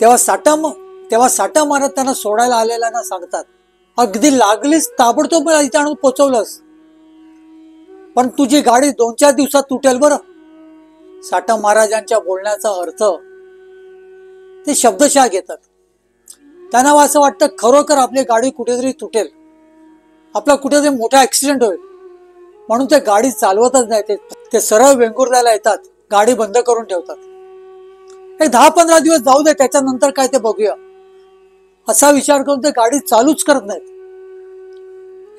तेव्हा साटम महाराज त्यांना सोडायला आलेल्यांना सांगतात, अगदी लागलीच ताबडतोब मला इथे आणून पोचवलंस, पण तुझी गाडी 2-4 दिवसात तुटेल बरं. साटम महाराजांच्या बोलण्याचा अर्थ ते शब्दशः घेतात. त्यांना असं वाटतं खरोखर आपली गाडी कुठेतरी तुटेल, आपला कुठेतरी मोठा ऍक्सिडेंट होईल, म्हणून ते गाडी चालवतच नाही. ते सरळ वेंगुर्ल्याला येतात, गाडी बंद करून ठेवतात. एक 10-15 दिवस जाऊ दे, त्याच्यानंतर काय ते बघूया असा विचार करून ते गाडी चालूच करत नाहीत.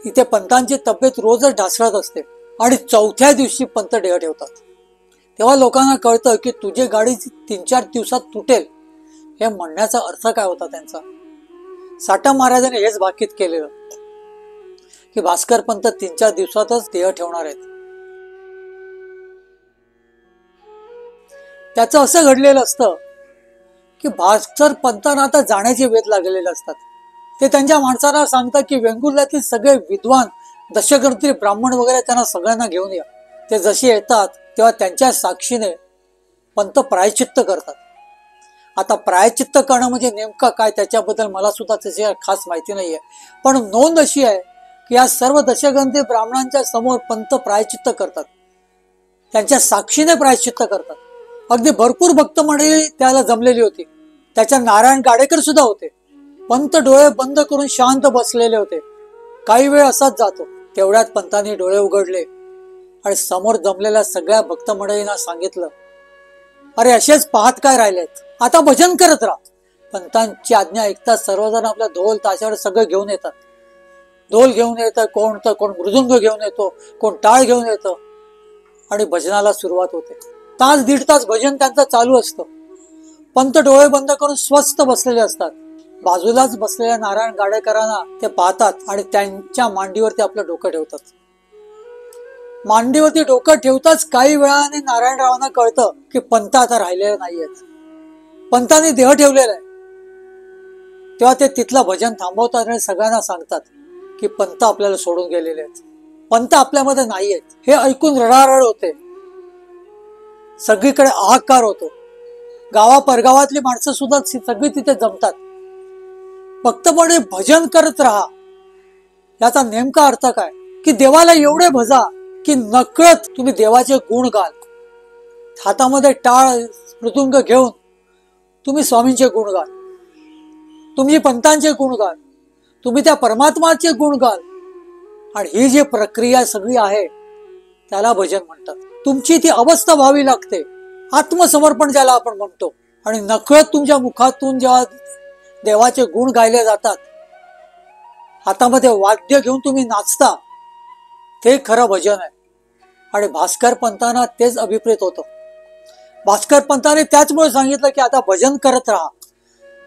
इथे पंतांची तब्येत रोजच ढासळत असते. आणि चौथ्या दिवशी पंत देह ठेवतात. तेव्हा लोकांना कळतं की तुझी गाडी 3-4 दिवसात तुटेल. हे म्हणण्याचा अर्थ काय होता त्यांचा. साठा महाराजांनी हेच भाकीत केलेलं की भास्कर पंत 3-4 दिवसातच देह ठेवणार आहेत. त्याचं असं घडलेलं असतं की भास्कर पंतांना आता जाण्याचे वेध लागलेले असतात. ते त्यांच्या माणसांना सांगतात की वेंगुर्ल्यातील सगळे विद्वान दशग्रंथी ब्राह्मण वगैरे त्यांना सगळ्यांना घेऊन या. ते जसे येतात तेव्हा त्यांच्या साक्षीने पंत प्रायश्चित्त करतात. आता प्रायश्चित्त करणं म्हणजे नेमकं काय त्याच्याबद्दल मला सुद्धा त्याची खास माहिती नाहीये, पण नोंद अशी आहे की या सर्व दशग्रंथी ब्राह्मणांच्या समोर पंत प्रायश्चित्त करतात. त्यांच्या साक्षीने प्रायश्चित्त करतात. अगदी भरपूर भक्त मंडळी त्याला जमलेली होती. त्याच्या नारायण गाडेकर सुद्धा होते. पंत डोळे बंद करून शांत बसलेले होते. काही वेळ असाच जातो. तेवढ्यात पंतांनी डोळे उघडले आणि समोर जमलेल्या सगळ्या भक्त मंडळींना सांगितलं, अरे असेच पाहत काय राहिलेत, आता भजन करत राहा. पंतांची आज्ञा ऐकताच सर्वजण आपल्या ढोल ताशावर सगळं घेऊन येतात. ढोल घेऊन येतं, कोण मृदुंग घेऊन येतो, कोण टाळ घेऊन येतं आणि भजनाला सुरुवात होते. 1-1.5 तास भजन त्यांचं चालू असतं. पंत डोळे बंद करून स्वस्थ बसलेले असतात. बाजूलाच बसलेल्या नारायण गाडेकरांना ते पाहतात आणि त्यांच्या मांडीवरती आपलं डोकं ठेवतात. मांडीवरती डोकं ठेवताच काही वेळाने नारायणरावांना कळतं की पंत आता राहिलेले नाहीयेत. पंतांनी देह ठेवलेला आहे. तेव्हा ते तिथलं भजन थांबवतात आणि सगळ्यांना सांगतात की पंत आपल्याला सोडून गेलेले आहेत, पंत आपल्यामध्ये नाहीयेत. हे ऐकून रडारड होते. सगळीकडे हाहाकार होतो. गावा परगावातली माणसं सुद्धा सगळी तिथे जमतात. फक्त पण भजन करत राहा याचा नेमका अर्थ काय की देवाला एवढे भजा की नकळत तुम्ही देवाचे गुण गाल. हातामध्ये टाळ मृदुंग घेऊन तुम्ही स्वामींचे गुण गाल, तुम्ही पंतांचे गुण गाल, तुम्ही त्या परमात्माचे गुण गाल. आणि ही जी प्रक्रिया सगळी आहे त्याला भजन म्हणतात. तुमची ती अवस्था व्हावी लागते, आत्मसमर्पण ज्याला आपण म्हणतो. आणि नकळत तुमच्या मुखातून जेव्हा देवाचे गुण गायले जातात, हातामध्ये वाद्य घेऊन तुम्ही नाचता, ते खरं भजन आहे. आणि भास्कर पंतांना तेच अभिप्रेत होतं. भास्कर पंतांनी त्याचमुळे सांगितलं की आता भजन करत राहा.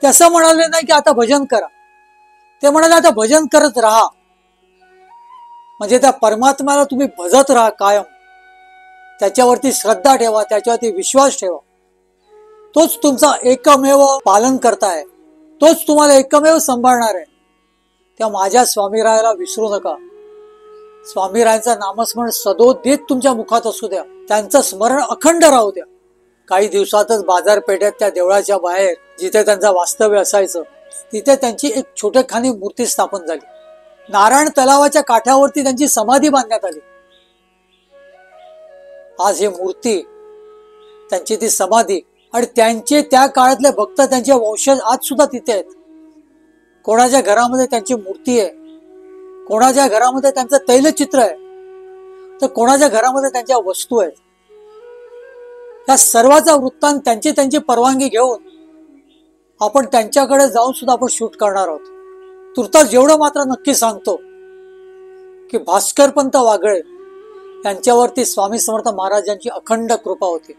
ते असं म्हणाले नाही की आता भजन करा, ते म्हणाले आता भजन करत राहा. म्हणजे त्या परमात्म्याला तुम्ही भजत राहा कायम. त्याच्यावरती श्रद्धा ठेवा, त्याच्यावरती विश्वास ठेवा. तोच तुमचा एकमेव पालन करताय, तोच तुम्हाला एकमेव सांभाळणार आहे. तेव्हा माझ्या स्वामीरायाला विसरू नका. स्वामीरायांचं नामस्मरण सदोदित तुमच्या मुखात असू द्या. त्यांचं स्मरण अखंड राहू द्या. काही दिवसातच बाजारपेठेत त्या देवळाच्या बाहेर जिथे त्यांचं वास्तव्य असायचं तिथे त्यांची एक छोटेखानी मूर्ती स्थापन झाली. नारायण तलावाच्या काठावरती त्यांची समाधी बांधण्यात आली. आज ही मूर्ती, त्यांची ती समाधी आणि त्यांचे त्या काळातले भक्त, त्यांचे वंशज आज सुद्धा तिथे आहेत. कोणाच्या घरामध्ये त्यांची मूर्ती आहे, कोणाच्या घरामध्ये त्यांचं तैलचित्र आहे, तर कोणाच्या घरामध्ये त्यांच्या वस्तू आहेत. या सर्वाचा वृत्तांत त्यांची परवानगी घेऊन आपण त्यांच्याकडे जाऊन सुद्धा आपण शूट करणार आहोत. तुर्तास एवढं मात्र नक्की सांगतो की भास्कर पंत वागळे यांच्यावरती स्वामी समर्थ महाराजांची अखंड कृपा होती.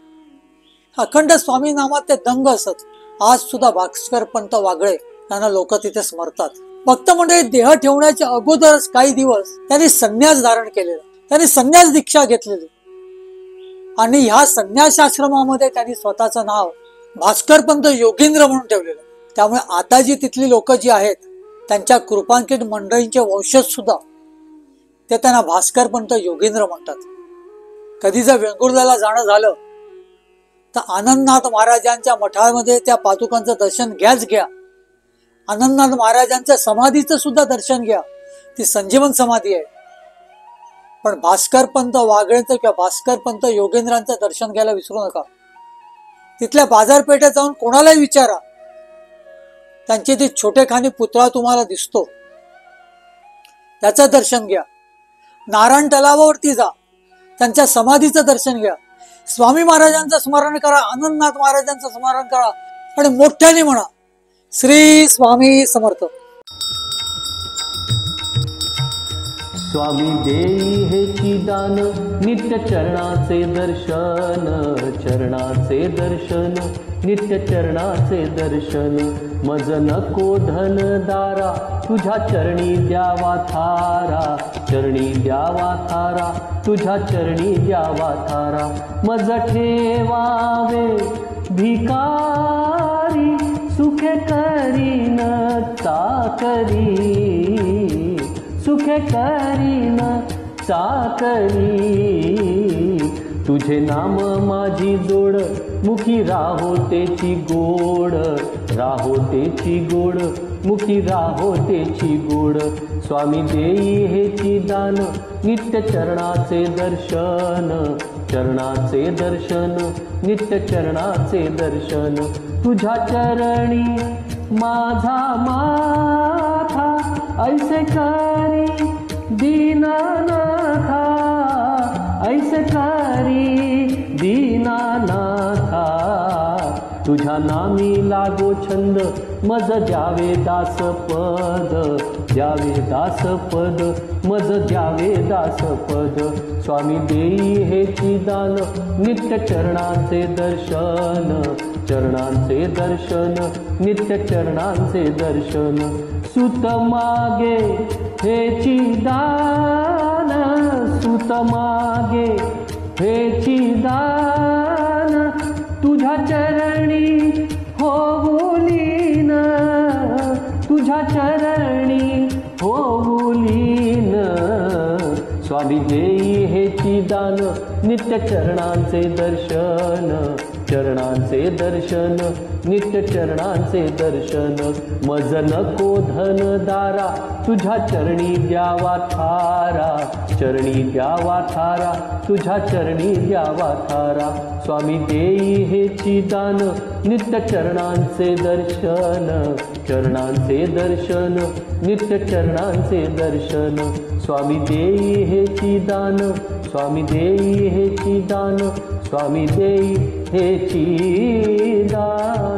अखंड स्वामी नामात ते दंग असत. आज सुद्धा भास्कर पंत वागळे यांना लोक तिथे स्मरतात. भक्त मंडळी देह ठेवण्याच्या अगोदरच काही दिवस त्यांनी संन्यास धारण केलेला, त्यांनी संन्यास दीक्षा घेतलेली आणि ह्या संन्यासाश्रमामध्ये त्यांनी स्वतःचं नाव भास्कर पंत योगींद्र म्हणून ठेवलेलं. त्यामुळे आता जी तिथली लोक जी आहेत त्यांच्या कृपांकित मंडळींचे वंशज सुद्धा ते त्यांना भास्कर पंत योगींद्र म्हणतात. कधी जर वेंगुर्ल्याला जाणं झालं तर आनंदनाथ महाराजांच्या मठामध्ये त्या पादुकांचं दर्शन घ्याच घ्या. आनंदनाथ महाराजांच्या समाधीचं सुद्धा दर्शन घ्या. ती संजीवन समाधी आहे. पण भास्कर पंत वागळेंचं किंवा भास्कर पंत योगेंद्रांचं दर्शन घ्यायला विसरू नका. तिथल्या बाजारपेठेत जाऊन कोणालाही विचारा, त्यांची ती छोटेखानी पुतळा तुम्हाला दिसतो, त्याचं दर्शन घ्या. नारायण तलावावरती जा, त्यांच्या समाधीचं दर्शन घ्या. स्वामी महाराजांचं स्मरण करा, आनंदनाथ महाराजांचं स्मरण करा आणि मोठ्याने म्हणा श्री स्वामी समर्थ. स्वामी देई हेची दान नित्य चरणाचे दर्शन, चरणाचे दर्शन, नित्य चरणाचे दर्शन. मज नको धन दारा तुझ्या चरणी द्यावा थारा, चरणी द्यावा थारा, तुझ्या चरणी द्यावा थारा. मज ठेवावे भिकारी सुखे करीन चाकरी, सुखे करीन चाकरी. तुझे नाम माझी जोड मुखी राहो तेची गोड, राहो तेची गोड, मुखी राहो तेची गोड. स्वामी देई हेची दान नित्य चरणाचे दर्शन, चरणाचे दर्शन, नित्य चरणाचे दर्शन. तुझ्या चरणी माझा माथा ऐसे करी दीनानाथा, ऐसे करी दीनानाथा. तुझ्या नामी लागो छंद मज द्यावे दासपद, द्यावे दासपद, मज द्यावे दासपद. स्वामी देई हेची दान नित्य चरणाचे दर्शन, चरणांचे दर्शन, नित्य चरणांचे दर्शन. सुत मागे हेची दान, सुत मागे हेची दान. तुझ्या चरणी होऊलीन, तुझ्या चरणी होऊलीन. स्वामी देई हेची दान नित्य चरणांचे दर्शन, चरणांचे दर्शन, नित्य चरणांचे दर्शन. मज नको धन दारा तुझ्या चरणी द्यावा थारा, चरणी द्यावा थारा, तुझ्या चरणी द्यावा थारा. स्वामी देई हेची दान नित्य चरणांचे दर्शन, चरणांचे दर्शन, नित्य चरणांचे दर्शन. स्वामी देई हेची दान, स्वामी देई हेची दान, स्वामी देई हेची दान.